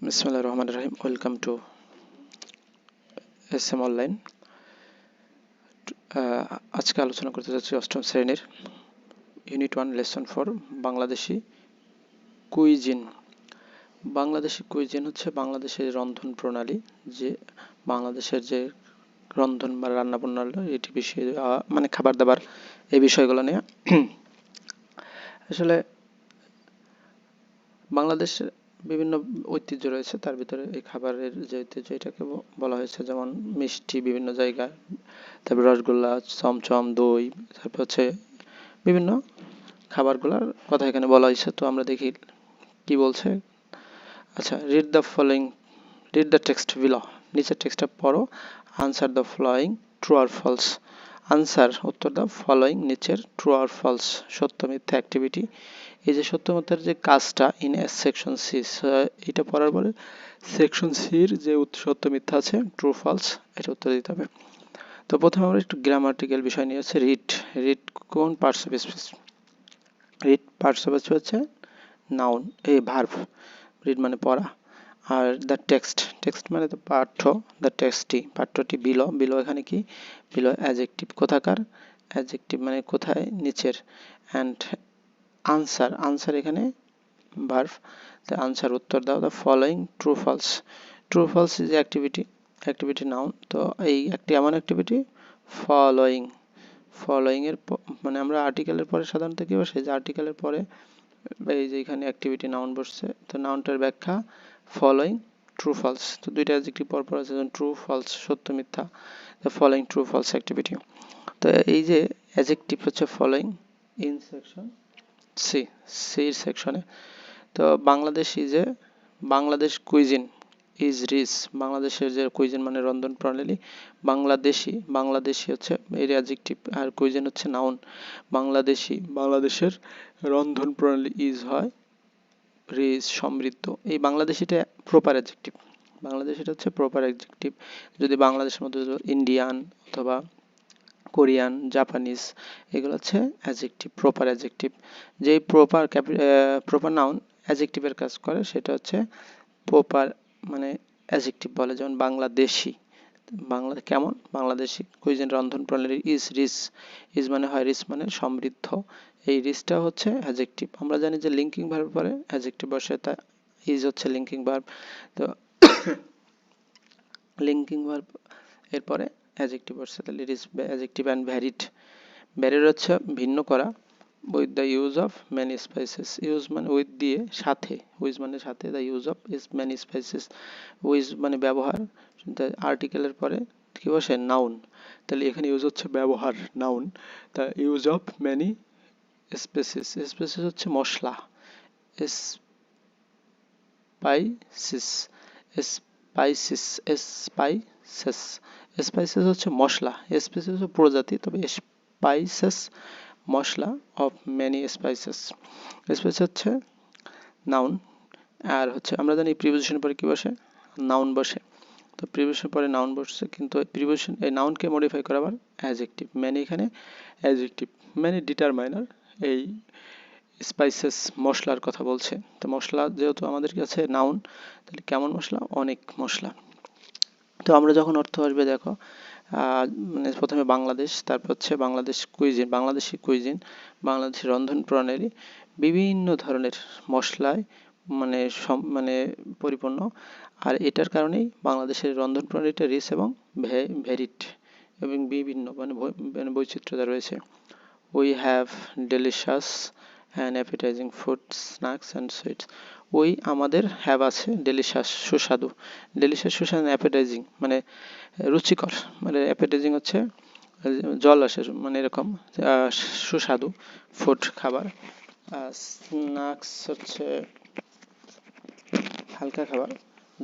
বিসমিল্লাহির রহমানির রহিম। Welcome to SM online. আজকে আলোচনা করতে যাচ্ছি অষ্টম শ্রেণীর unit 1 lesson 4 Bangladeshi cuisine. Bangladeshi cuisine হচ্ছে বাংলাদেশের রন্ধন প্রণালী, যে বাংলাদেশের যে রন্ধন বা রান্না প্রণালী এটি বিষয়ে মানে খাবার দাবার এই বিষয়গুলো নিয়ে। আসলে বাংলাদেশের বিভিন্ন ঐতিহ্য রয়েছে, তার ভিতরে এই খাবারের যে ঐতিহ্য এটাকে বলা হয়েছে যেমন মিষ্টি বিভিন্ন জায়গায়, তারপর রসগোল্লা, চমচম, দই, তারপর হচ্ছে বিভিন্ন খাবারগুলোর কথা এখানে বলা হয়েছে। তো আমরা দেখি কি বলছে। আচ্ছা, রিড দ্য টেক্সট বিলো। নিচের টেক্সটটা পড়ো। আনসার দ্য ফলোয়িং, ট্রু আর ফলস। আনসার উত্তর দাও, ফলোয়িং নিচের ট্রু আর ফলস সত্য মিথ্যা অ্যাক্টিভিটি। এই যে সত্য মিথ্যার যে কাজটা ইন এ সেকশন সি, এটা পড়ার পরে সেকশন সির যে সত্য মিথ্যা আছে ট্রু ফলস এটা উত্তর দিতে হবে। তো প্রথমে আমরা একটু গ্রামাটিক্যাল বিষয় নিয়ে হচ্ছে রিড। রিড কোন parts of speech? Read parts of speech হচ্ছে নাউন, এই ভার্ব। রিড মানে পড়া। আর দ্য টেক্সট, টেক্সট মানে তো পাঠ্য। দ্য টেক্সটটি, পাঠ্যটি বিলো। বিলো এখানে কি? Below adjective. কোথাকার? অ্যাডজেক্টিভ মানে কোথায়? নিচের। অ্যান্ড আনসার, আনসার এখানে ভার্ব। দ্য আনসার উত্তর দাও। The following true false. True false is activity, activity noun. তো এই একটি এমন অ্যাক্টিভিটি ফলোয়িং, ফলোয়িং এর মানে আমরা আর্টিকেলের পরে সাধারণত কি বসে, যে আর্টিকেলের পরে এই যে এখানে অ্যাক্টিভিটি নাউন বসছে, তো নাউনটার ব্যাখ্যা ফলোয়িং ট্রু ফলস। তো দুইটা অ্যাডজেক্টিভ পরপর আছে, যেমন ট্রু ফলস সত্য মিথ্যা, the following true false activity. তো এই যে অ্যাডজেক্টিভ হচ্ছে ফলোয়িং ইন সেকশন সি, সির সেকশনে। তো Bangladesh is a, Bangladesh cuisine is rich. বাংলাদেশের যে কুইজিন মানে রন্ধন প্রণালী, বাংলাদেশি, বাংলাদেশি হচ্ছে এর অ্যাডজেক্টিভ, আর কুইজিন হচ্ছে নাউন। বাংলাদেশি, বাংলাদেশের রন্ধন প্রণালী ইজ হয় রিচ সমৃদ্ধ। এই বাংলাদেশিটা প্রপার অ্যাডজেক্টিভ, বাংলাদেশিটা হচ্ছে প্রপার অ্যাডজেক্টিভ। যদি বাংলাদেশের মধ্যে ইন্ডিয়ান অথবা কোরিয়ান, জাপানিজ এগুলো হচ্ছে অ্যাডজেক্টিভ, প্রপার অ্যাডজেক্টিভ। যেই প্রপার নাউন অ্যাডজেক্টিভের কাজ করে সেটা হচ্ছে প্রপার মানে অ্যাডজেক্টিভ বলে। যেমন বাংলাদেশি, বাংলা কেমন? বাংলাদেশি কুইজিন রন্ধন প্রণালী ইজ রিচ। ইজ মানে হয় রিচ মানে সমৃদ্ধ, এই রিচটা হচ্ছে অ্যাডজেক্টিভ। আমরা জানি যে লিঙ্কিং ভার্ব পরে অ্যাডজেক্টিভ বসে, তা ইজ হচ্ছে লিঙ্কিং ভার্ব। তো লিঙ্কিং ভার্ব এরপরে অ্যাডজেক্টিভ বসছে, তাহলে it is adjective. And varied, varied হচ্ছে ভিন্ন করা। With the use of many spices, use মানে উইথ দিয়ে, সাথে, উইজ মানে সাথে, the use of is many spices. With মানে ব্যবহার, আর্টিকেলের পরে কি বসে? নাউন। তাহলে এখানে ইউজ হচ্ছে ব্যবহার, noun. The use of many spices, spices হচ্ছে মশলা, স্পাইসিস, স্পাইসিস, স্পাইসেস, স্পাইসেস হচ্ছে মশলা, স্পাইসেস হচ্ছে প্রজাতি, তবে স্পাইসেস মশলা অফ মেনি স্পাইসেস। স্পাইস হচ্ছে নাউন। আর হচ্ছে আমরা জানি প্রিপোজিশন পরে কি বসে? নাউন বসে। তো প্রিপোজিশন পরে নাউন বসছে, কিন্তু প্রিপোজিশন এই নাউনকে মডিফাই করা আবার অ্যাডজেক্টিভ। মেনি এখানে অ্যাডজেক্টিভ, মেনি ডিটারমাইনার এই স্পাইসেস মশলার কথা বলছে। তো মশলা যেহেতু আমাদের কাছে নাউন, তাহলে কেমন মশলা? অনেক মশলা। তো আমরা যখন অর্থ আসবে দেখো, মানে প্রথমে বাংলাদেশ, তারপর হচ্ছে বাংলাদেশ কুইজিন, বাংলাদেশি কুইজিন, বাংলাদেশের রন্ধন প্রণালী বিভিন্ন ধরনের মশলায় মানে মানে পরিপূর্ণ। আর এটার কারণেই বাংলাদেশের রন্ধন প্রণালীটা রিচ এবং ভ্যারিড এবং বিভিন্ন মানে বৈচিত্র্যতা রয়েছে। We have delicious and appetising food, snacks and sweets. ওই আমাদের হ্যাভ আছে ডেলিশাস সুস্বাদু, ডেলিশাস সুস্বাদু, অ্যাপিটাইজিং মানে রুচিকর, মানে অ্যাপিটাইজিং হচ্ছে জল আসে মানে এরকম সুস্বাদু, ফুড খাবার, স্ন্যাক্স হচ্ছে হালকা খাবার,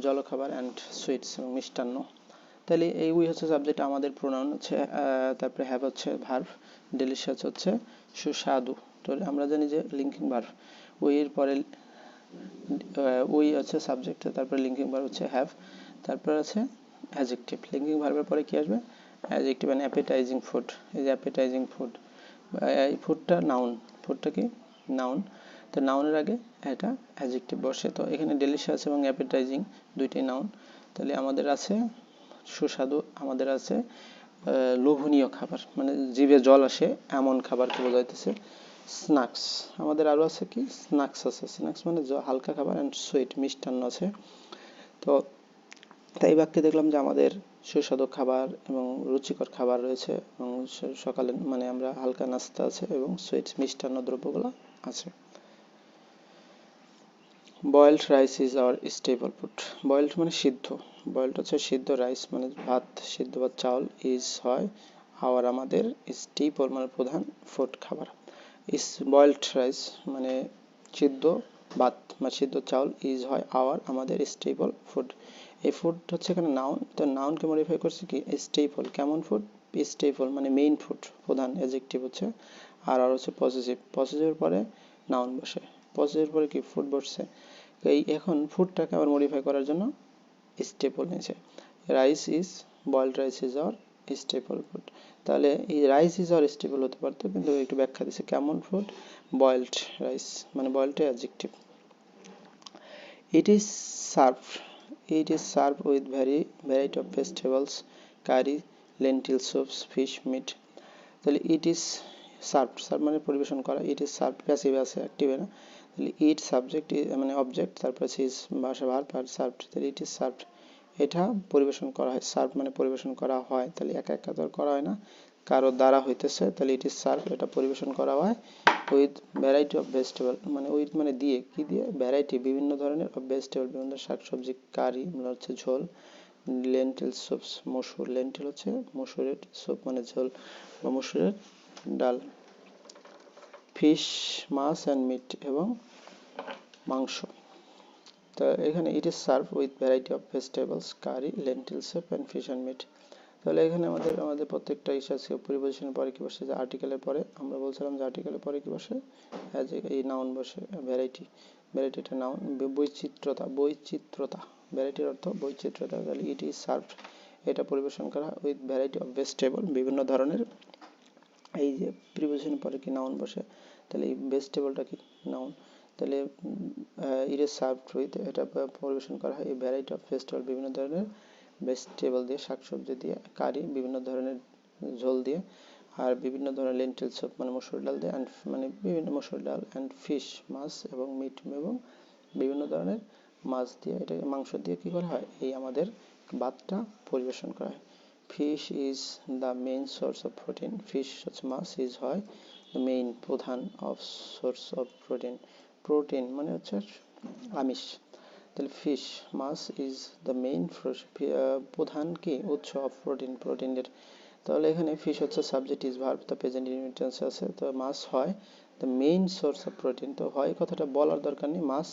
জলখাবার, অ্যান্ড সুইটস মিষ্টান্ন। তাহলে এই উই হচ্ছে সাবজেক্ট, আমাদের প্রোনাউন হচ্ছে, তারপরে হ্যাভ হচ্ছে ভার্ব, ডেলিশিয়াস হচ্ছে সুস্বাদু। তো আমরা জানি যে লিঙ্কিং ভার্ব, উই এর পরে উই হচ্ছে সাবজেক্ট, তারপরে লিঙ্কিং ভার্ব হচ্ছে হ্যাভ, তারপর আছে অ্যাডজেক্টিভ। লিঙ্কিং ভার্বের পরে কি আসবে? অ্যাডজেক্টিভ। মানে অ্যাপিটাইজিং ফুড, এই যে অ্যাপিটাইজিং ফুড, এই ফুডটা নাউন, ফুডটা কি? নাউন। তো নাউনের আগে এটা অ্যাডজেক্টিভ বসে। তো এখানে ডেলিশিয়াস এবং অ্যাপেটাইজিং দুইটাই নাউন। তাহলে আমাদের আছে সুস্বাদু, আমাদের আছে লোভনীয় খাবার, মানে জিভে জল আসে এমন খাবারকে বোঝাইতেছে। স্ন্যাক্স, আমাদের আরও আছে কি স্ন্যাক্স আছে, স্ন্যাক্স মানে হালকা খাবার, অ্যান্ড সুইট মিষ্টান্ন আছে। তো তাই বাক্যে দেখলাম যে আমাদের সুস্বাদু খাবার এবং রুচিকর খাবার রয়েছে, এবং সকালে মানে আমরা হালকা নাস্তা আছে এবং সুইট মিষ্টান্ন দ্রব্যগুলো আছে। Boiled rice is our staple food. Boiled মানে সিদ্ধ, বয়েলড হচ্ছে সিদ্ধ, রাইস মানে ভাত, সিদ্ধ বা চাউল, ইজ হয় আওয়ার আমাদের, স্টেপল মানে প্রধান, ফুড খাবার। ইস বয়েলড রাইস মানে সিদ্ধ ভাত বা সিদ্ধ চাউল, ইজ হয় আওয়ার আমাদের, স্টেপল ফুড। এই ফুড হচ্ছে এখানে নাউন, তো নাউনকে মডিফাই করছে কি স্টেপল, কেমন ফুড, স্টেপল মানে মেইন ফুড, প্রধান, অ্যাডজেক্টিভ হচ্ছে, আর হচ্ছে পজিটিভ, পজিটিভের পরে নাউন বসে, পজিটিভের পরে কি ফুড বসছে। এই এখন ফুডটাকে আবার মডিফাই করার জন্য স্টেপল নিয়েছে। Rice is, boiled rice is our staple food. তাহলে এই রাইস ইজ আওয়ার স্টেপল হতে পারতো, কিন্তু একটু ব্যাখ্যা দিচ্ছে কেমন ফুড, বয়েলড রাইস মানে boiled adjective. It is serve, it is served with variety of vegetables, curry, lentil soups, fish, meat. তাহলে ইট ইজ সার্ভড, সার্ভ মানে পরিবেশন করা, ইট ইজ সার্ভড প্যাসিভ আছে, অ্যাক্টিভে না। তাহলে ইট সাবজেক্ট মানে অবজেক্ট, তারপরে ইজ ভাষা ভার্ব, আর সার্ভড, তাহলে ইট ইজ সার্ভড এটা পরিবেশন করা হয়, সার্ভ মানে পরিবেশন করা হয়, তাহলে একা একা তো করা হয় না, কারো দ্বারা হইতেছে, তাহলে ইট ইজ সার্ভ এটা পরিবেশন করা হয় উইথ ভ্যারাইটি অফ ভেজিটেবল, মানে উইথ মানে দিয়ে, কি দিয়ে, ভ্যারাইটি বিভিন্ন ধরনের, অফ ভেজিটেবল বিভিন্ন শাকসবজি, কারি মানে হচ্ছে ঝোল, লেন্টিল সুপস মসুর, লেন্টিল হচ্ছে মসুরের, সুপ মানে ঝোল বা মসুরের ডাল, ফিশ মাছ অ্যান্ড মিট এবং মাংস। তো এখানে it is serve with variety of vegetables, curry, lentil soup and fish and meat. তাহলে এখানে আমাদের প্রত্যেকটা ইস আছে, প্রিপোজিশনের পরে কি বসে, যে আর্টিকেলের পরে আমরা বলছিলাম যে আর্টিকেলের পরে কি বসে, অ্যাজ এই নাউন বসে, ভ্যারাইটি, ভ্যারাইটিটা নাউন, বৈচিত্রতা, বৈচিত্রতা, ভ্যারাইটির অর্থ বৈচিত্রতা। তাহলে ইট ইজ সার্ভড এটা পরিবেশন করা উইথ ভ্যারাইটি অফ ভেজিটেবল বিভিন্ন ধরনের, এই যে প্রিপোজিশনের পরে কি নাউন বসে, তাহলে এই ভেজিটেবলটা কি নাউন, তাহলে ইট ইজ সার্ভড উইথ এটা পরিবেশন করা হয় এই ভ্যারাইটি অফ ভেজিটেবল বিভিন্ন ধরনের ভেজিটেবল দিয়ে, শাকসবজি দিয়ে, কারি বিভিন্ন ধরনের ঝোল দিয়ে, আর বিভিন্ন ধরনের লেন্টিল স্যুপ মানে মসুর ডাল দিয়ে, অ্যান্ড মানে বিভিন্ন মসুর ডাল, অ্যান্ড ফিশ মাছ এবং মিট এবং বিভিন্ন ধরনের মাছ দিয়ে, এটা মাংস দিয়ে কি করা হয়, এই আমাদের ভাতটা পরিবেশন করা হয়। Fish is the main source of protein, fish হচ্ছে মাছ, ইজ হয় মেইন প্রধান, of source of protein, protein মানে হচ্ছে আমিষ, তাহলে ফিশ মাছ ইজ দ্য মেইন প্রধান কি উৎস অফ প্রোটিন, প্রোটিনের। তাহলে এখানে ফিশ হচ্ছে subject, is verb, the present intense আছে, তো মাছ হয় the main source of protein, তো হয় কথাটা বলার দরকার নেই, মাছ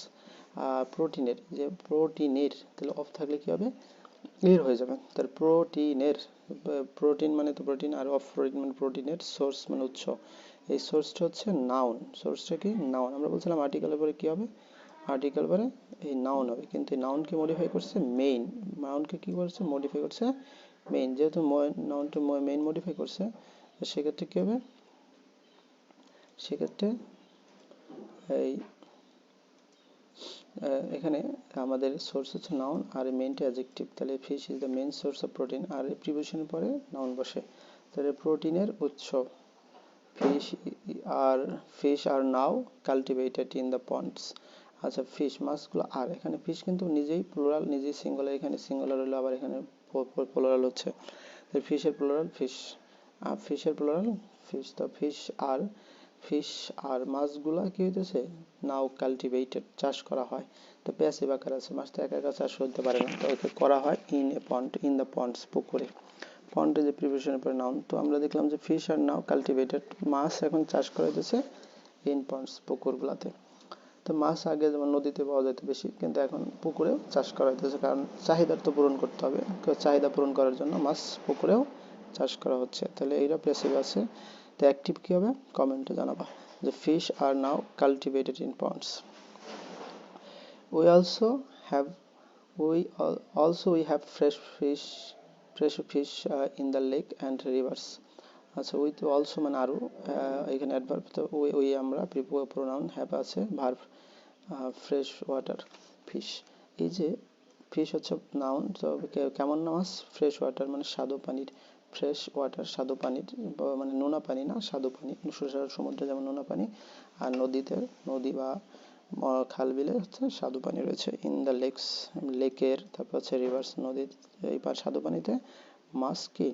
প্রোটিনের, যে প্রোটিনের, তাহলে অফ থাকলে কি হবে, এর হয়ে যাবে, তাহলে প্রোটিনের, প্রোটিন মানে তো প্রোটিন, আর অফ প্রোটিন মানে প্রোটিনের, সোর্স মানে উৎস, এই সোর্সটা হচ্ছে নাউন, সোর্সটা কি নাউন। আমরা বলছিলাম আর্টিকেলের পরে কি হবে, আর্টিকেল পরে এই নাউন হবে, কিন্তু এই নাউনকে মডিফাই করছে মেইন, নাউনকে কি করছে মডিফাই করছে মেইন, যেহেতু নাউনটা মেইন মডিফাই করছে, সেক্ষেত্রে কি হবে, সেক্ষেত্রে এই এখানে আমাদের সোর্স হচ্ছে নাউন আর মেইনটা অ্যাডজেক্টিভ, তাহলে fish is the main source of protein, আর এই প্রিপোজিশনের পরে নাউন বসে, তাহলে প্রোটিনের উৎস, fish are fish are now cultivated in the ponds. আচ্ছা ফিশ মাছগুলো, আর এখানে ফিশ কিন্তু নিজেই প্লুরাল, নিজেই সিঙ্গুলার, এখানে সিঙ্গুলার হলো, আবার এখানে প্লুরাল হচ্ছে, তাহলে ফিশের প্লুরাল ফিশ, আর ফিশের প্লুরাল ফিশ, তো ফিশ আর মাছগুলা কি হইতেছে নাও কাল্টিভেটেড চাষ করা হয়, তো প্যাসিভ আকার আছে, মাছ তো একা একা চাষ করতে পারে না, তো ওকে করা হয় in a pond, in the ponds পুকুরে, পন্ডে যে প্রিপোজিশনের পরে নাউন, তো আমরা দেখলাম যে ফিশ আর নাও কাল্টিভেটেড, মাছ এখন চাষ করা হইতেছে ইন পন্ডস পুকুরগুলাতে। তো মাছ আগে যেমন নদীতে পাওয়া যেত বেশি, কিন্তু এখন পুকুরেও চাষ করা হইতেছে, কারণ চাহিদার তো পূরণ করতে হবে, চাহিদা পূরণ করার জন্য মাছ পুকুরেও চাষ করা হচ্ছে, তাহলে এইটা প্যাসিভ আছে। তো অ্যাক্টিভ কি হবে কমেন্টে জানাবা, যে fish are now cultivated in ponds. we also have we have fresh fish in the lake and rivers. আচ্ছা, উইথ অলসো মানে আরও, এখানে অ্যাডভার্ব তো ওই আমরা প্রোনাউন হ্যাভ আছে, ভার্ব ফ্রেশ ওয়াটার ফিশ। এই যে ফিশ হচ্ছে নাউন, তো কেমন মাছ? ফ্রেশ ওয়াটার মানে স্বাদু পানির, ফ্রেশ ওয়াটার স্বাদু পানির, মানে নোনা পানি না, স্বাদু পানি। সমুদ্রে যেমন নোনা পানি, আর নদী বা খাল বিলে হচ্ছে স্বাদু পানি রয়েছে। ইন দ্য লেকস, লেকের, তারপর হচ্ছে রিভার্স, নদীর এই স্বাদু পানিতে মাছ কি,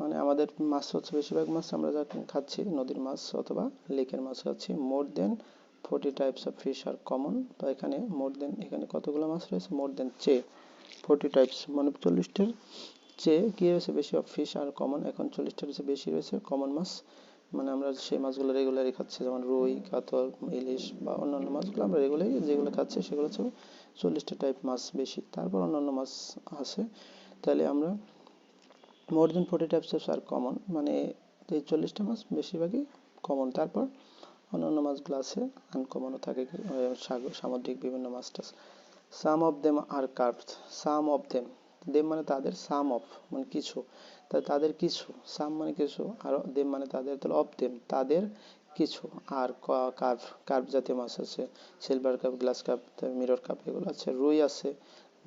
মানে আমাদের মাছ হচ্ছে বেশিরভাগ মাছ আমরা যা খাচ্ছি নদীর মাছ অথবা লেকের মাছ খাচ্ছি। More than 40 types of fish are common. তো এখানে মোর দেন, এখানে কতগুলো মাছ রয়েছে? মোর দেন চেয়ে 40 টাইপস মানে 40টার চেয়ে কি রয়েছে বেশি, অফ ফিশ আর কমন, এখন 40টার চেয়ে বেশি রয়েছে কমন মাছ। মানে আমরা সেই মাছগুলো রেগুলারই খাচ্ছি, যেমন রুই, কাতল, ইলিশ বা অন্যান্য মাছগুলো আমরা রেগুলারই যেগুলো খাচ্ছি সেগুলো হচ্ছে 40টা টাইপ মাছ বেশি, তারপর অন্যান্য মাছ আছে। তাহলে আমরা মোর than 40 types of R common, মানে এই 40টা মাছ বেশিরভাগই কমন, তারপর অন্যান্য মাছগুলো আছে আনকমনও থাকে, সাগর সামুদ্রিক বিভিন্ন মাছ টাছ। Some of them are carved, some of them, them মানে তাদের, সাম অফ মানে কিছু, তাদের কিছু, সাম মানে কিছু, আর দেম মানে তাদের, তাহলে অফ দেম তাদের কিছু, আর কার্ভ, কার্ভ জাতীয় মাছ আছে, silver cup, glass cup, mirror cup, এগুলো আছে। রুই আছে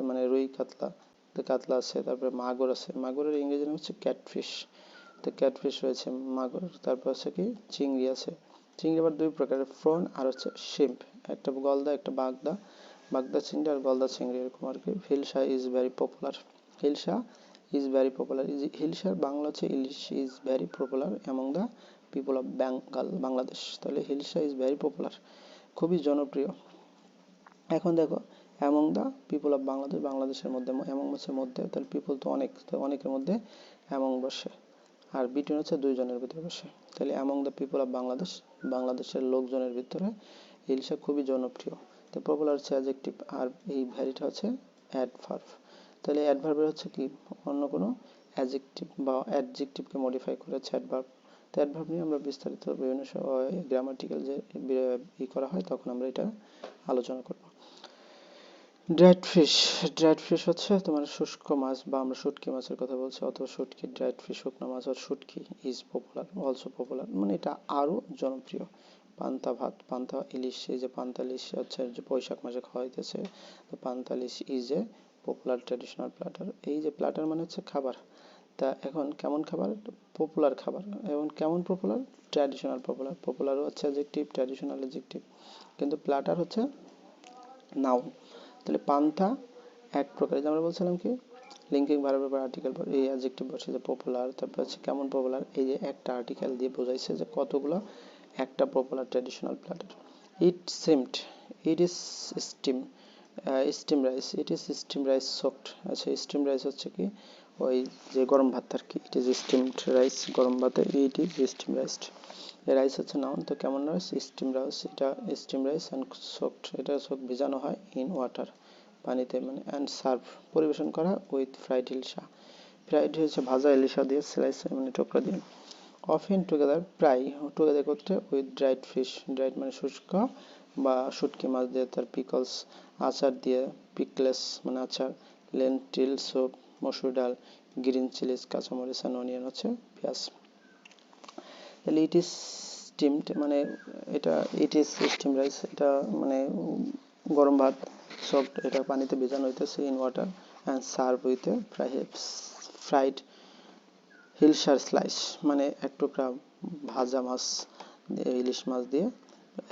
মানে রুই, কাতলা, তো কাতলা আছে, তারপরে মাগুর আছে, মাগুরের ইংরেজি নাম হচ্ছে ক্যাটফিশ, তো ক্যাটফিশ রয়েছে, মাগুর। তারপর হচ্ছে কি চিংড়ি আছে, চিংড়ি আবার দুই প্রকারের, ফ্রন আর হচ্ছে শিম্প, একটা গলদা একটা বাগদা, বাগদা চিংড়ি আর গলদা চিংড়ি এরকম আর কি। Hilsa is very popular, hilsa is very popular, হিলসার বাংলা হচ্ছে ইলিশ, is very popular among the people of Bengal, Bangladesh. তাহলে হিলসা ইজ ভেরি পপুলার, খুবই জনপ্রিয়। এখন দেখো among the people of Bangladesh, বাংলাদেশের মধ্যে, অ্যামং হচ্ছে মধ্যে, তাহলে পিপল তো অনেক, তো অনেকের মধ্যে অ্যামং বসে, আর বিটুইন হচ্ছে দুইজনের ভিতরে বসে, তাহলে among the people of Bangladesh, বাংলাদেশের লোকজনের ভিতরে ইলিশা খুবই জনপ্রিয়। তো পপুলার হচ্ছে অ্যাডজেক্টিভ, আর এই ভ্যারিটা হচ্ছে অ্যাডভার্ব। তাহলে অ্যাডভার্বের হচ্ছে কি অন্য কোনো অ্যাডজেক্টিভ বা অ্যাডজেক্টিভকে মডিফাই করে হচ্ছে অ্যাডভার্ব। তো অ্যাডভার্ব নিয়ে আমরা বিস্তারিত বিভিন্ন গ্রামাটিক্যাল যে করা হয় তখন আমরা এটা আলোচনা করব। ড্রাইড ফিশ, ড্রাইড ফিশ হচ্ছে তোমার শুষ্ক মাছ, বা আমরা শুটকি মাছের কথা বলছি, অথবা শুটকি, ড্রাইড ফিশ শুকনো মাছ, আর শুটকি ইজ পপুলার, অলসো পপুলার মানে এটা আরও জনপ্রিয়। পান্তা ভাত, পান্তা ইলিশ, এই যে পান্তা ইলিশ হচ্ছে যে বৈশাখ মাসে খাওয়া হইতেছে, তো panta ilish is a popular traditional platter. এই যে প্ল্যাটার মানে হচ্ছে খাবার, তা এখন কেমন খাবার? পপুলার খাবার। এবং কেমন পপুলার? ট্র্যাডিশনাল পপুলার, পপুলারও হচ্ছে অ্যাডজেক্টিভ, ট্র্যাডিশনাল অ্যাডজেক্টিভ, কিন্তু প্ল্যাটার হচ্ছে নাউন। তাহলে পান্থা এক প্রকার, যে আমরা বলছিলাম কি লিঙ্কিং ভার্বের পর আর্টিকেল পর এই অ্যাডজেক্টিভ বসে, যে পপুলার, তারপর হচ্ছে কেমন পপুলার, এই যে একটা আর্টিকেল দিয়ে বোঝাইছে যে কতগুলো একটা popular traditional platter. It seemed, it is steam, steam rice, it is steam rice soaked. আচ্ছা, স্টিম রাইস হচ্ছে কি ওই যে গরম ভাত আর কি, ইট ইজ স্টিমড রাইস, গরম ভাতে it is steam rice. Rice হচ্ছে নাউন, তো কেমন রাইস? স্টিম রাইস, এটা স্টিম রাইস অ্যান্ড সোকড, এটা সোক ভিজানো হয়, ইন ওয়াটার পানিতে, মানে অ্যান্ড সার্ভ পরিবেশন করা উইথ ফ্রাইড ইলিশা, ফ্রাইড হচ্ছে ভাজা ইলিশা দিয়ে, স্লাইস মানে টুকরা দিয়ে। অফেন টুগেদার, প্রায় টুগেদার করতে, উইথ ড্রাইড ফিশ, ড্রাইড মানে শুষ্ক বা শুটকি মাছ দিয়ে, তার পিকলস আচার দিয়ে, পিকলেস মানে আচার, লেন্টিল স্যুপ মসুর ডাল, গ্রিন চিলিস কাঁচামরিচ, আর অনিয়ন হচ্ছে পেঁয়াজ। তাহলে ইট ইজ স্টিমড মানে এটা, ইট ইজ স্টিম রাইস এটা মানে গরম ভাত, সফট এটা পানিতে ভেজানো হইতেছে, in water and serve with a fried হিলসার স্লাইস, মানে এক টুকরা ভাজা মাছ, ইলিশ মাছ দিয়ে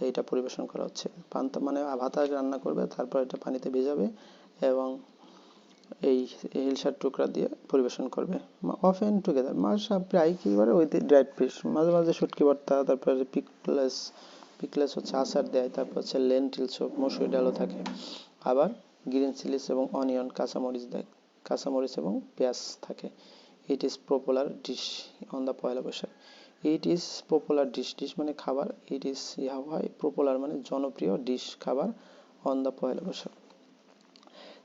এইটা পরিবেশন করা হচ্ছে। পান্তা মানে ভাত আগে রান্না করবে, তারপর এটা পানিতে ভেজাবে এবং এই হিলসার টুকরা দিয়ে পরিবেশন করবে। অফেন টুগেদার মাছ প্রায় কি করে উইথ ড্রাইড ফিশ, মাঝে মাঝে শুটকি ভর্তা, তারপরে পিকলেস, পিকলেস হচ্ছে আচার দেয়, তারপর হচ্ছে লেন্টিল স্যুপ মসুর ডালও থাকে, আবার গ্রিন চিলিস এবং অনিয়ন কাঁচামরিচ দেয়, কাঁচামরিচ এবং পেঁয়াজ থাকে। It is popular dish on the Poila Boishakh, it is popular dish, dish মানে খাবার, ইট ইজ ইহা হয় পপুলার মানে জনপ্রিয়, ডিশ খাবার, অন দ্য পয়লা বৈশাখ।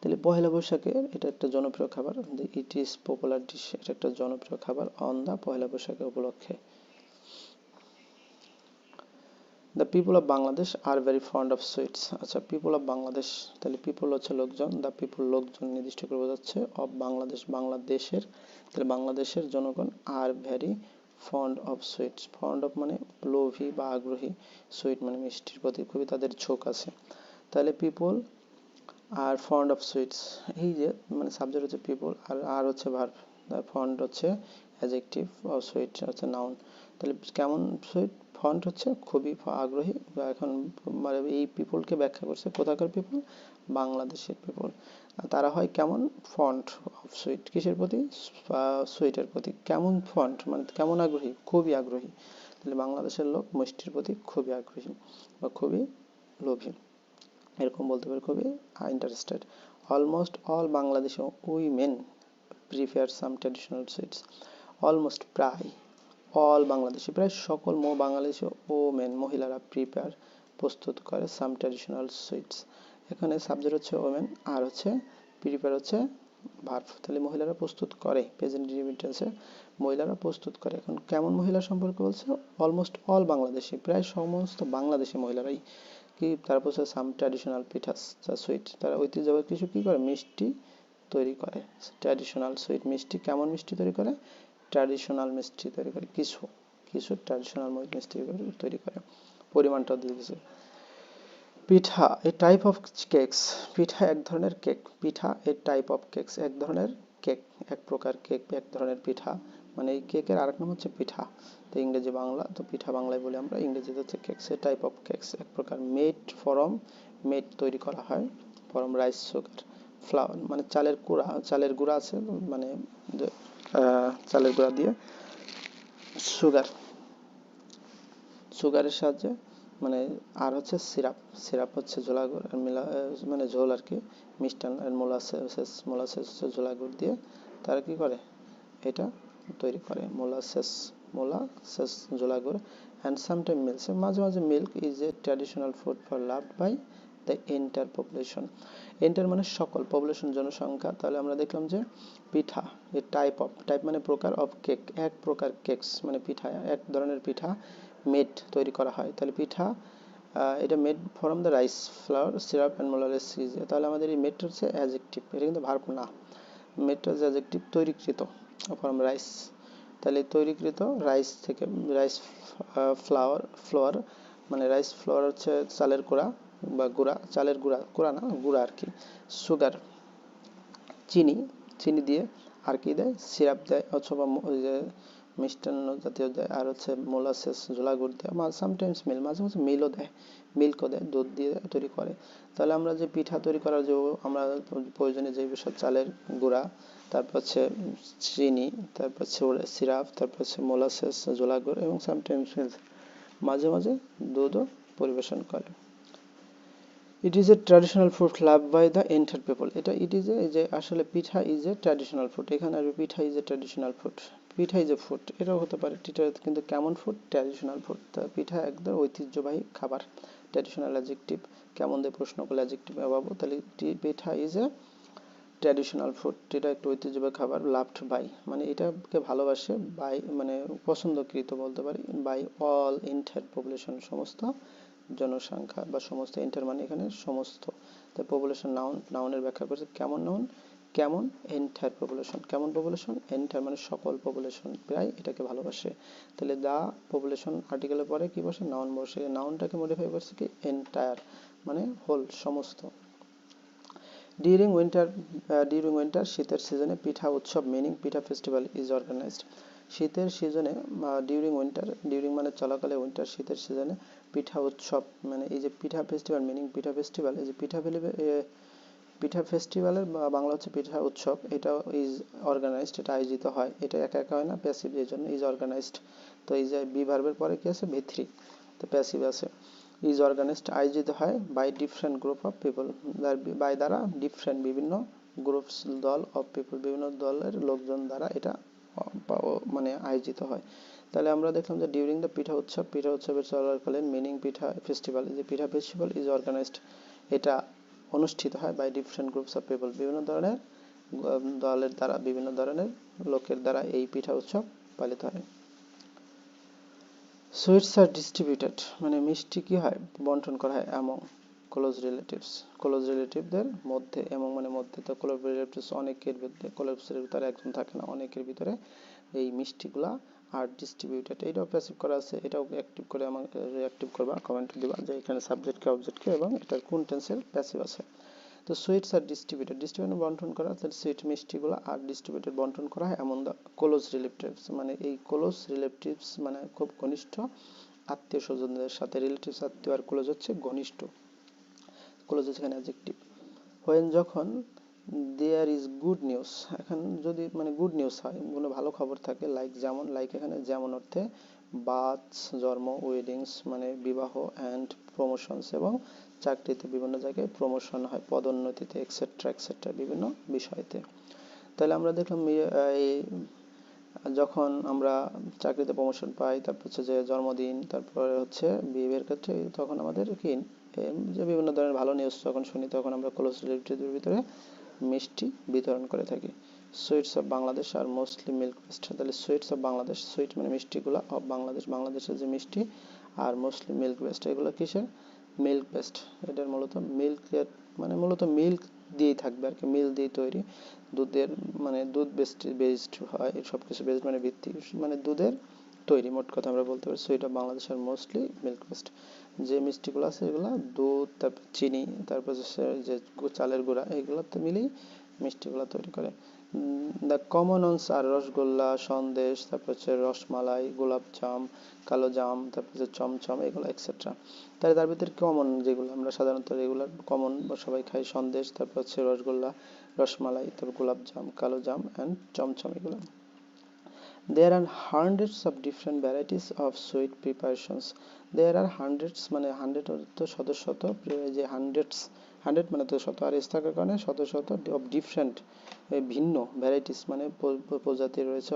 তাহলে পয়লা বৈশাখের এটা একটা জনপ্রিয় খাবার, ইট ইজ পপুলার ডিশ এটা একটা জনপ্রিয় খাবার অন দ্য পয়লা বৈশাখের উপলক্ষে। The people of Bangladesh are very fond of sweets. আচ্ছা, পিপল অফ বাংলাদেশ, তাহলে পিপল হচ্ছে লোকজন, দ্য পিপল লোকজন নির্দিষ্ট করে বোঝাচ্ছে, অফ বাংলাদেশ বাংলাদেশের, তাহলে বাংলাদেশের জনগণ, are very fond of sweets, fond of মানে লোভী বা আগ্রহী, সুইট মানে মিষ্টির প্রতি খুবই তাদের ঝোঁক আছে। তাহলে people are fond of sweets, এই যে মানে সাবজেক্ট হচ্ছে পিপল আর হচ্ছে ভার্ব, ফন্ড হচ্ছে অ্যাডজেক্টিভ, আর সুইট হচ্ছে নাউন। তাহলে কেমন সুইট, ফন্ড হচ্ছে খুবই আগ্রহী, বা এখন মানে এই পিপলকে ব্যাখ্যা করছে কোথাকার পিপল, বাংলাদেশের পিপল। তারা হয় কেমন, ফন্ড অফ সুইট, কিসের প্রতি, সুইটের প্রতি। কেমন ফন্ড মানে কেমন আগ্রহী, খুবই আগ্রহী। তাহলে বাংলাদেশের লোক মিষ্টির প্রতি খুবই আগ্রহী বা খুবই লোভী, এরকম বলতে পারি, খুবই interested. Almost all Bangladeshi women prefer some traditional sweets, almost প্রায়, অল বাংলাদেশি প্রায় সকল বাংলাদেশি ওমেন মহিলারা প্রিপেয়ার প্রস্তুত করে সাম ট্র্যাডিশনাল সুইটস। এখানে সাবজেক্ট হচ্ছে ওমেন আর হচ্ছে প্রিপেয়ার হচ্ছে ভার্ব। তাহলে মহিলারা প্রস্তুত করে, প্রেজেন্ট টেন্সে মহিলারা প্রস্তুত করে। এখন কেমন মহিলা সম্পর্কে বলছে, অলমোস্ট অল বাংলাদেশি প্রায় সমস্ত বাংলাদেশি মহিলারাই কি, তারপর হচ্ছে সাম ট্র্যাডিশনাল পিঠাস সুইট, তারা ঐতিহ্যবাহী কিছু কি করে, মিষ্টি তৈরি করে। ট্র্যাডিশনাল সুইট মিষ্টি, কেমন মিষ্টি তৈরি করে, ট্র্যাডিশনাল মিষ্টি তৈরি করে, কিছু কিছু ট্র্যাডিশনাল মিষ্টি তৈরি করে। পরিমাণটাও দিয়ে দিয়েছে। পিঠা এ টাইপ অফ কেকস, পিঠা এক ধরনের cake, pitha a type of cakes, এক ধরনের কেক, এক প্রকার কেক, এক ধরনের পিঠা, মানে এই কেকের আরেক নাম হচ্ছে পিঠা। তো ইংরেজি বাংলা, তো পিঠা বাংলায় বলি আমরা, ইংরেজিতে হচ্ছে cakes, A type of cakes, এক প্রকার। মেড ফরম, মেড তৈরি করা হয়, ফরম রাইস সুগার, ফ্লাওয়ার মানে চালের গুঁড়া, চালের গুঁড়া আছে মানে চালের গুঁড়া দিয়ে সুগার, সুগারের সাহায্যে মানে, আর হচ্ছে সিরাপ, সিরাপ হচ্ছে ঝোলা গুড় মানে ঝোল আর কি, মিষ্টান্ন, মোলাসেস, মোলাসেস হচ্ছে ঝোলা গুড় দিয়ে তারা কি করে, এটা তৈরি করে, মোলাসেস ঝোলা গুড়। অ্যান্ড সামটাইম মিল্ক, মাঝে মাঝে milk is a traditional food for loved by the entire population, entire মানে সকল, পপুলেশন জনসংখ্যা। তাহলে আমরা দেখলাম যে pitha a type of, type মানে প্রকার, অফ কেক এক প্রকার, কেকস মানে পিঠা, এক ধরনের পিঠা, মেড তৈরি করা হয়। তাহলে পিঠা এটা made from the rice flour syrup and molasses সিজ। তাহলে আমাদের এই মেডটা হচ্ছে অ্যাডজেক্টিভ, এটা কিন্তু ভার্ব না, মেডটা হচ্ছে অ্যাডজেক্টিভ, তৈরিকৃত ফ্রম রাইস। তাহলে তৈরিকৃত রাইস থেকে, রাইস ফ্লোয়ার মানে রাইস ফ্লোয়ার হচ্ছে চালের গুঁড়া বা গুঁড়া, চালের গুঁড়া, গুঁড়া না গুঁড়া আর কি। সুগার চিনি, চিনি দিয়ে আর কি দেয়, সিরাপ দেয় অথবা ওই যে মিষ্টান্ন জাতীয় দেয়, আর হচ্ছে মোলাসেস ঝোলা গুড় দেয়, সামটাইমস মিল, মাঝে মাঝে মিলও দেয়, মিল্কও দেয়, দুধ দিয়ে তৈরি করে। তাহলে আমরা যে পিঠা তৈরি করার যে আমরা প্রয়োজনীয় যে বিষয়, চালের গুঁড়া, তারপর হচ্ছে চিনি, তারপর হচ্ছে সিরাপ, তারপর হচ্ছে মোলাসেস ঝোলা গুড় এবং সামটাইমস মিল, মাঝে মাঝে দুধও পরিবেশন করে। It is a traditional food love by the entire people, এটা ইট ইজ এ যে আসলে pitha is a traditional food, এখানে আসবে pitha is a traditional food, pitha is a food, এটাও হতে পারে কিন্তু কেমন ফুড, ট্র্যাডিশনাল ফুড। তা পিঠা একদম ঐতিহ্যবাহী খাবার, ট্র্যাডিশনাল অ্যাডজেক্টিভ, কেমন দিয়ে প্রশ্ন করলে অ্যাডজেক্টিভ পাবো, তাহলে পিঠা ইজ এ ট্র্যাডিশনাল ফুড, এটা একটা ঐতিহ্যবাহী খাবার, লাভড বাই মানে এটাকে ভালোবাসে, বাই মানে পছন্দকৃত বলতে পারি, বাই অল এন্টায়ার পপুলেশন সমস্ত জনসংখ্যা, বা সমস্ত এন্টার মানে এখানে সমস্ত, তাই পপুলেশন নাউন, নাউনের ব্যাখ্যা করছে কেমন নাউন, কেমন এন্টায়ার পপুলেশন, কেমন পপুলেশন, এন্টায়ার মানে সকল পপুলেশন প্রায় এটাকে ভালোবাসে। তাহলে দা পপুলেশন আর্টিকেলের পরে কি বসে, নাউন বসে, নাউনটাকে মডিফাই করছে কি, এন্টায়ার মানে হোল সমস্ত। ডিউরিং উইন্টার শীতের সিজনে পিঠা উৎসব meaning pitha festival is organized, শীতের সিজনে ডিউরিং উইন্টার, ডিউরিং মানে চলাকালে, উইন্টার শীতের সিজনে পিঠা উৎসব মানে এই যে pitha festival meaning pitha festival, এই যে পিঠা ফেস্টিভ্যালের বাংলা হচ্ছে পিঠা উৎসব, এটা ইজ অর্গানাইজড এটা আয়োজিত হয়, এটা একা একা হয় না, প্যাসিভ এই জন্য ইজ অর্গানাইজড। তো এই যে বি ভার্বের পরে কি আছে, ভি3, তো প্যাসিভ আছে। ইজ অর্গানাইজড আয়োজিত হয় by different group of people, by দ্বারা ডিফারেন্ট বিভিন্ন গ্রুপস দল অফ পিপল বিভিন্ন দলের লোকজন দ্বারা এটা মানে আয়োজিত হয়। তাহলে আমরা দেখলাম যে ডিউরিং দ্য পিঠা উৎসব, পিঠা উৎসবের চলাকালীন, মিনিং পিঠা ফেস্টিভ্যাল, যে পিঠা ফেস্টিভ্যাল ইজ অর্গানাইজড এটা অনুষ্ঠিত হয় by different groups of people বিভিন্ন ধরনের দলের দ্বারা, বিভিন্ন ধরনের লোকের দ্বারা এই পিঠা উৎসব পালিত হয়। সুইটস আর ডিস্ট্রিবিউটেড মানে মিষ্টি কি হয়, বন্টন করা হয় অ্যামং ক্লোজ রিলেটিভস, ক্লোজ রিলেটিভদের মধ্যে, এবং মানে মধ্যে, তো ক্লোজ রিলেটিভস অনেকের ভিতরে, ক্লোজ রিলেটিভ তার একজন থাকে না, অনেকের ভিতরে এই মিষ্টিগুলা আর ডিস্ট্রিবিউটেড, এটাও প্যাসিভ করা আছে, এটাও অ্যাক্টিভ করে আমাকে অ্যাক্টিভ করবা, কমেন্ট দিবা যে এখানে সাবজেক্টকে অবজেক্টকে এবং এটার কোন টেন্সের প্যাসিভ আছে। তো সুইটস আর ডিস্ট্রিবিউটেড, ডিস্ট্রিবিউটেড বন্টন করা, তাহলে সুইট মিষ্টিগুলো, আর ডিস্ট্রিবিউটেড বন্টন করা হয় এমন ক্লোজ রিলেটিভস, মানে এই ক্লোজ রিলেটিভস মানে খুব ঘনিষ্ঠ আত্মীয় স্বজনদের সাথে, রিলেটিভস আত্মীয় আর ক্লোজ হচ্ছে ঘনিষ্ঠ, ক্লোজ হচ্ছে এখানে অ্যাডজেক্টিভ। হোয়েন যখন দেয়ার ইজ গুড নিউজ, এখন যদি মানে গুড নিউজ হয়, কোনো ভালো খবর থাকে, লাইক যেমন, লাইক এখানে যেমন অর্থে বার্থস জন্ম, ওয়েডিংস মানে বিবাহ, অ্যান্ড প্রমোশনস এবং চাকরিতে বিভিন্ন জায়গায় প্রমোশন হয়, পদোন্নতিতে এক্সেট্রা এক্সেট্রা বিভিন্ন বিষয়তে। তাহলে আমরা দেখলাম এই যখন আমরা চাকরিতে প্রমোশন পাই, তারপর হচ্ছে যে জন্মদিন, তারপরে হচ্ছে বিয়ের ক্ষেত্রে, তখন আমাদের কি যে বিভিন্ন ধরনের ভালো নিউজ যখন শুনি তখন আমরা ক্লোজ রিলেটিভদের ভিতরে মিষ্টি বিতরণ করে থাকি। Sweets of Bangladesh are mostly milk based, তাহলে সুইটস অফ বাংলাদেশ, সুইট মানে মিষ্টিগুলো, অফ বাংলাদেশ বাংলাদেশের যে মিষ্টি, আর মোস্টলি মিল্ক বেস্ট, এগুলো কিসের, মিল্ক বেস্ট, এটার মূলত মিল্কের মানে মূলত মিল্ক দিয়েই থাকবে আর কি, মিল্ক দিয়ে তৈরি, দুধের মানে দুধ বেসড হয়, সব কিছু বেসড মানে ভিত্তি মানে দুধের তৈরি, মোট কথা আমরা বলতে পারি sweet of Bangladesh are mostly milk based. যে মিষ্টিগুলো আছে এগুলো দুধ, তারপর চিনি, তারপর যে চালের গুঁড়া, এইগুলোতে মিলেই মিষ্টিগুলো তৈরি করে। দ্য কমন অনস আর রসগোল্লা, সন্দেশ, তারপর হচ্ছে রসমালাই, গোলাপজাম, কালো জাম, তারপর হচ্ছে চমচম, এগুলো এক্সেট্রা। তাহলে তার ভিতরে কমন যেগুলো আমরা সাধারণত রেগুলার কমন সবাই খাই, সন্দেশ, তারপর হচ্ছে রসগোল্লা, রসমালাই, তারপর গোলাপজাম, কালো জাম অ্যান্ড চমচম, এগুলো। There are hundreds of different varieties of sweet preparations. There are hundreds মানে হান্ড্রেড অর্থ শত শত, যে হান্ড্রেডস, হান্ড্রেড মানে তো শত, আর এস থাকার কারণে শত শত অফ ডিফারেন্ট ভিন্ন, ভ্যারাইটিস মানে প্রজাতি রয়েছে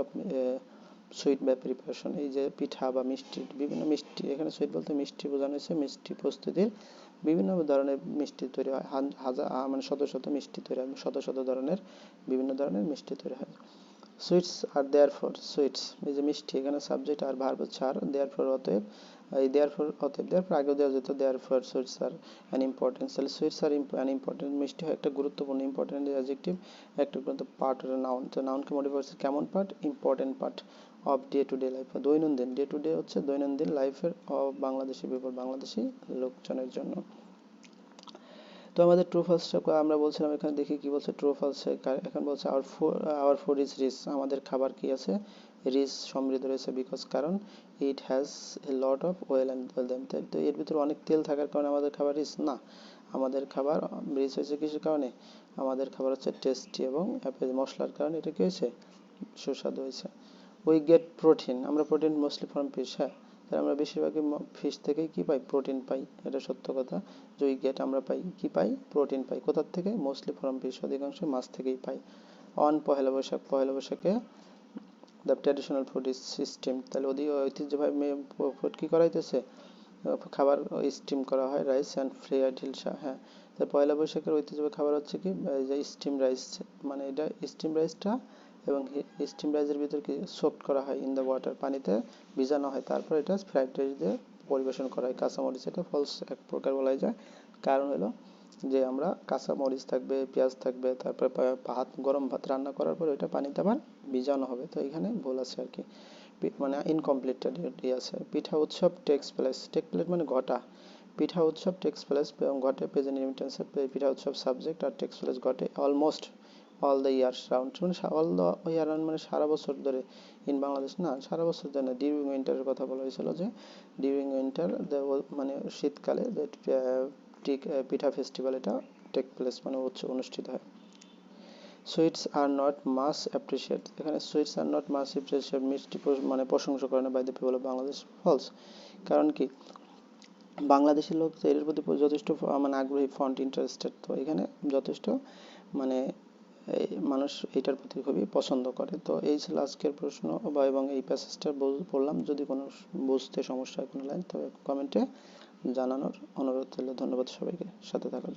সুইট বা প্রিপারেশন, এই যে পিঠা বা মিষ্টি, বিভিন্ন মিষ্টি, এখানে সুইট বলতে মিষ্টি বোঝানো হয়েছে, মিষ্টি প্রস্তুতির বিভিন্ন ধরনের মিষ্টি তৈরি হয়, হাজার মানে শত শত মিষ্টি তৈরি হয়, শত শত ধরনের বিভিন্ন ধরনের মিষ্টি তৈরি হয়। Sweets are therefore, sweets এই যে মিষ্টি, এখানে সাবজেক্ট আর ভার্ব হচ্ছে আর, দেয়ার ফর অতএব, এই দেয়ার ফর অতএব, দেয়ার ফর আগেও দেওয়া যেত, therefore sweets are an importance, তাহলে সুইটস আর অ্যান ইম্পর্টেন্ট, মিষ্টি হয় একটা গুরুত্বপূর্ণ, ইম্পর্টেন্ট অ্যাডজেক্টিভ, একটা গুরুত্ব পার্ট হলো নাউন, তো নাউনকে মডিফাই করছে কেমন part, important part of day to day life, দৈনন্দিন, ডে টু ডে হচ্ছে দৈনন্দিন লাইফের অফ বাংলাদেশি পিপল, বাংলাদেশি লোকজনের জন্য। তো আমাদের ট্রু ফালসটা আমরা বলছিলাম, এখানে দেখি কি বলছে ট্রু ফালস, এখন বলছে আওয়ার ফুড ইজ রিচ, আমাদের খাবার কি আছে, রিচ সমৃদ্ধ রয়েছে, বিকজ কারণ, it has a lot of well and them, তো এর ভিতরে অনেক তেল থাকার কারণে আমাদের খাবার রিচ না, আমাদের খাবার রিচ হয়েছে কিসের কারণে, আমাদের খাবার হচ্ছে টেস্টি এবং মশলার কারণে এটা কি হয়েছে, সুস্বাদু হয়েছে। উই গেট প্রোটিন, আমরা প্রোটিন মোস্টলি ফ্রম ফিশ, হ্যাঁ, তাহলে আমরা বেশিরভাগই ফিশ থেকেই কি পাই, প্রোটিন পাই, এটা সত্য কথা, যে উই গেট আমরা পাই কি পাই, প্রোটিন পাই, কোথার থেকে, মোস্টলি ফ্রম ফিশ, অধিকাংশ মাছ থেকেই পাই। অন পহেলা বৈশাখ, পহেলা বৈশাখে the traditional food is steam, তাহলে ঐতিহ্যভাবে ফুড কি করাইতেছে, খাবার স্টিম করা হয়, রাইস অ্যান্ড ফ্লেয়ার্ড হিলসা, হ্যাঁ, তো পয়লা বৈশাখের ঐতিহ্যবাহী খাবার হচ্ছে কি, এই যে স্টিম রাইস, মানে এটা স্টিম রাইসটা, এবং স্টিম রাইসের ভিতর কি সোকড করা হয় ইন দ্য ওয়াটার, পানিতে ভিজানো হয়, তারপর এটা ফ্রাইড রাইস দিয়ে পরিবেশন করা হয়, কাঁচামরিচ, এটা ফলস এক প্রকার বলা যায়, কারণ হলো যে আমরা কাঁচামরিচ থাকবে, পেঁয়াজ থাকবে, তারপরে ভাত, গরম ভাত রান্না করার পর ওইটা পানিতে আবার ভিজানো হবে, তো এখানে ভুল আছে আর কি, মানে ইনকমপ্লিট আছে। পিঠা উৎসব টেক্স প্লেস, টেক প্লেস মানে ঘটা, পিঠা উৎসব টেক্স প্লেস এবং ঘটে, প্রেজেন্ট ইনটেন্সে, পিঠা উৎসব সাবজেক্ট আর টেক্স প্লেস ঘটে almost all the years round, মানে অল দ্য ইয়ার রাউন্ড মানে সারা বছর ধরে, ইন বাংলাদেশ না, সারা বছর ধরে না, ডিউরিং উইন্টারের কথা বলা হয়েছিল, যে ডিউরিং উইন্টার মানে শীতকালে যে পিঠা ফেস্টিভ্যাল এটা টেক প্লেস মানে অনুষ্ঠিত হয়। Sweets are not much appreciate, এখানে sweets are not much appreciate, মিষ্টি মানে প্রশংসা করে না by the people of Bangladesh, false, কারণ কি বাংলাদেশের লোক এর প্রতি যথেষ্ট মানে আগ্রহী, ফন্ট ইন্টারেস্টেড, তো এখানে যথেষ্ট মানে মানুষ এটার প্রতি খুবই পছন্দ করে। তো এই ছিল আজকের প্রশ্ন বা এবং এই প্যাসেজটা পড়লাম, যদি কোনো বুঝতে সমস্যা হয় কোনো লাইন, তবে কমেন্টে জানানোর অনুরোধ রইল। ধন্যবাদ সবাইকে সাথে থাকার জন্য।